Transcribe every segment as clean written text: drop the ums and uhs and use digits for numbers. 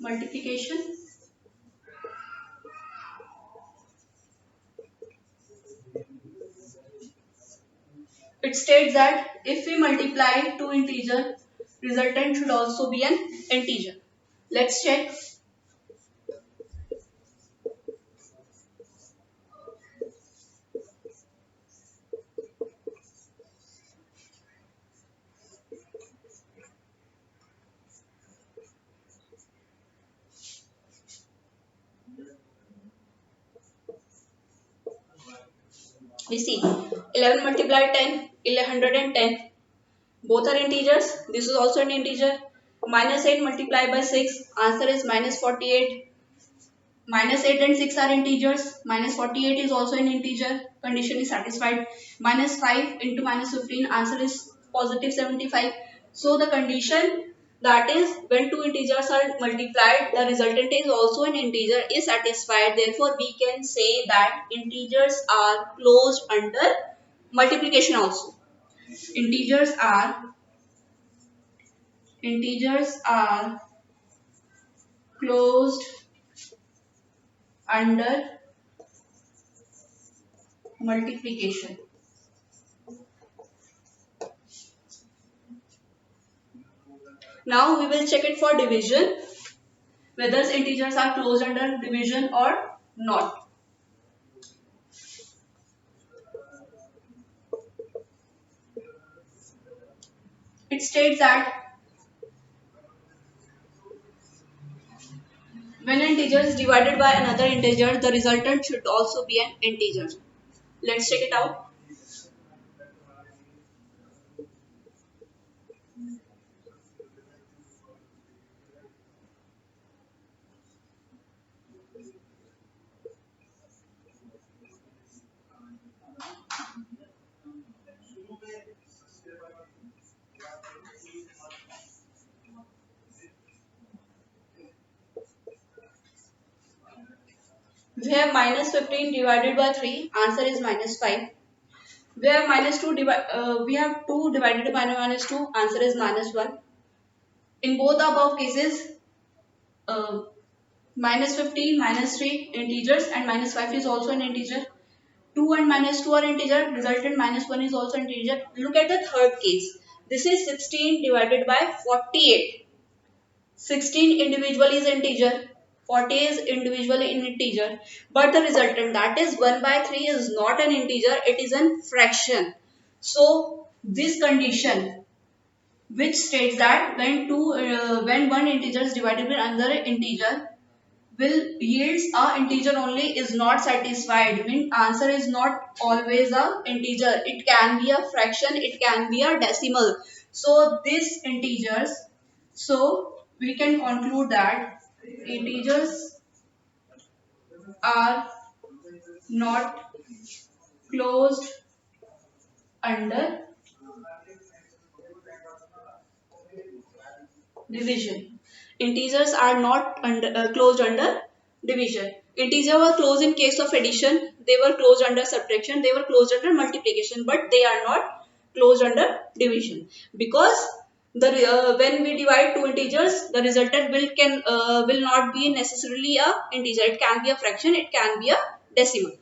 multiplication. It states that if we multiply two integers, resultant should also be an integer. Let's check. We see 11 multiplied 10, 110. Both are integers. This is also an integer. Minus 8 multiplied by 6. Answer is minus 48. Minus 8 and 6 are integers. Minus 48 is also an integer. Condition is satisfied. Minus 5 into minus 15. Answer is positive 75. So the condition, that is when two integers are multiplied, the resultant is also an integer, is satisfied. Therefore, we can say that integers are closed under multiplication also. Integers are closed under multiplication. Now we will check it for division, whether integers are closed under division or not. It states that when an integer is divided by another integer, the resultant should also be an integer. Let's check it out. We have minus 15 divided by 3. Answer is minus 5. We have we have 2 divided by minus 2. Answer is minus 1. In both the above cases, uh, minus 15, minus 3 integers, and minus 5 is also an integer. 2 and minus 2 are integer. Resultant minus 1 is also an integer. Look at the third case. This is 16 divided by 48. 16 individually is integer. 40 is individually an integer. But the resultant, that is 1 by 3, is not an integer. It is a fraction. So this condition, which states that when one integer is divided by another integer, will yields a integer only, is not satisfied. Mean answer is not always a integer. It can be a fraction, it can be a decimal. So this integers, so we can conclude that integers are not closed under division. Integers are not closed under division. Integers were closed in case of addition. They were closed under subtraction. They were closed under multiplication. But they are not closed under division. Because when we divide two integers, the resultant will not be necessarily a integer. It can be a fraction. It can be a decimal.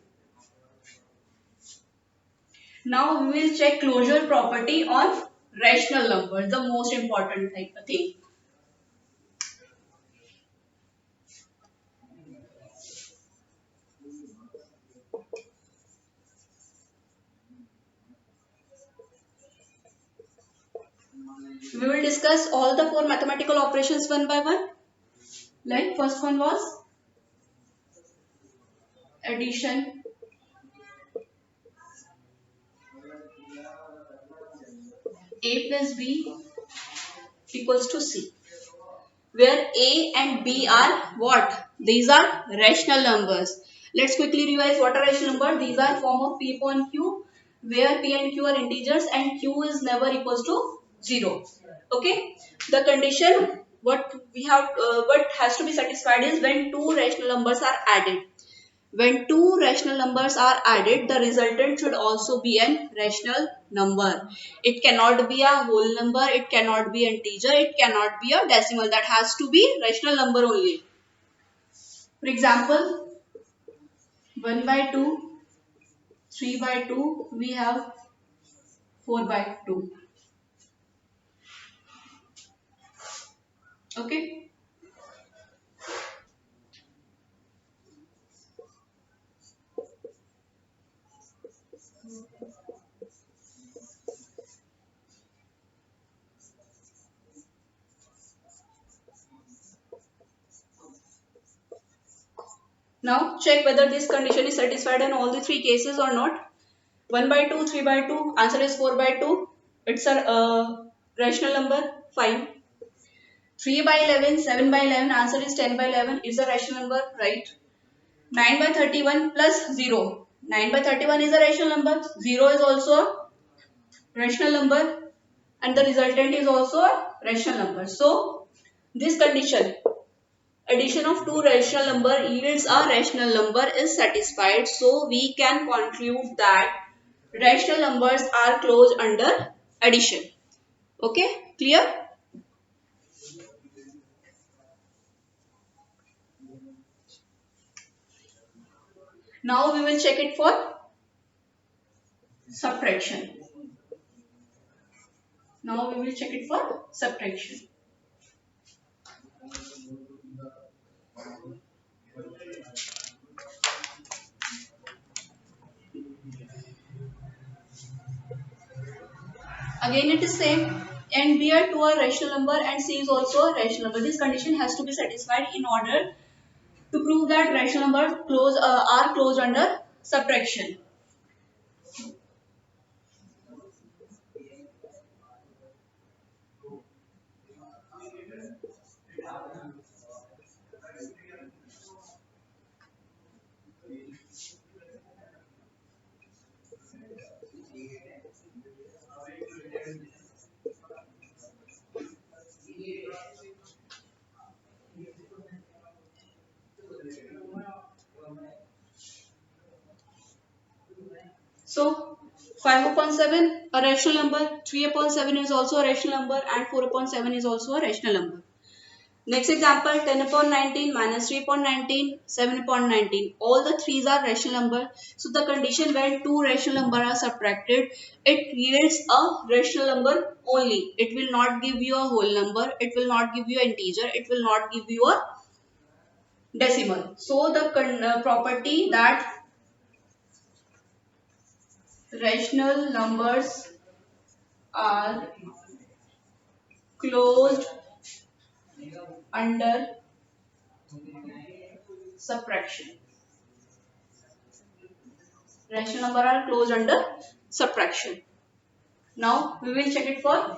Now we will check closure property on rational numbers, the most important thing. We will discuss all the four mathematical operations one by one. Like first one was addition. A plus B equals to C. Where A and B are what? These are rational numbers. Let's quickly revise what are rational numbers. These are form of P upon Q, where P and Q are integers and Q is never equals to 0. Okay. The condition what has to be satisfied is when two rational numbers are added. when two rational numbers are added, the resultant should also be a rational number. It cannot be a whole number, it cannot be an integer, it cannot be a decimal. That has to be rational number only. For example, 1 by 2, 3 by 2, we have 4 by 2. Okay. Now check whether this condition is satisfied in all the three cases or not. 1 by 2, 3 by 2, answer is 4 by 2. It's a rational number, fine. 3 by 11, 7 by 11, answer is 10 by 11, is a rational number, right? 9 by 31 plus 0. 9 by 31 is a rational number. 0 is also a rational number. And the resultant is also a rational number. So, this condition, addition of two rational number yields a rational number is satisfied. So, we can conclude that rational numbers are closed under addition. Okay, clear? Now we will check it for subtraction. Now we will check it for subtraction. Again it is same, and B are two are rational number and C is also a rational number. This condition has to be satisfied in order to prove that rational numbers are closed under subtraction. So 5 upon 7 a rational number, 3 upon 7 is also a rational number, and 4 upon 7 is also a rational number. Next example, 10 upon 19 minus 3 upon 19, 7 upon 19. All the threes are rational number. So the condition when two rational numbers are subtracted, it yields a rational number only. It will not give you a whole number. It will not give you an integer. It will not give you a decimal. So the property that rational numbers are closed under subtraction. Rational number are closed under subtraction. Now we will check it for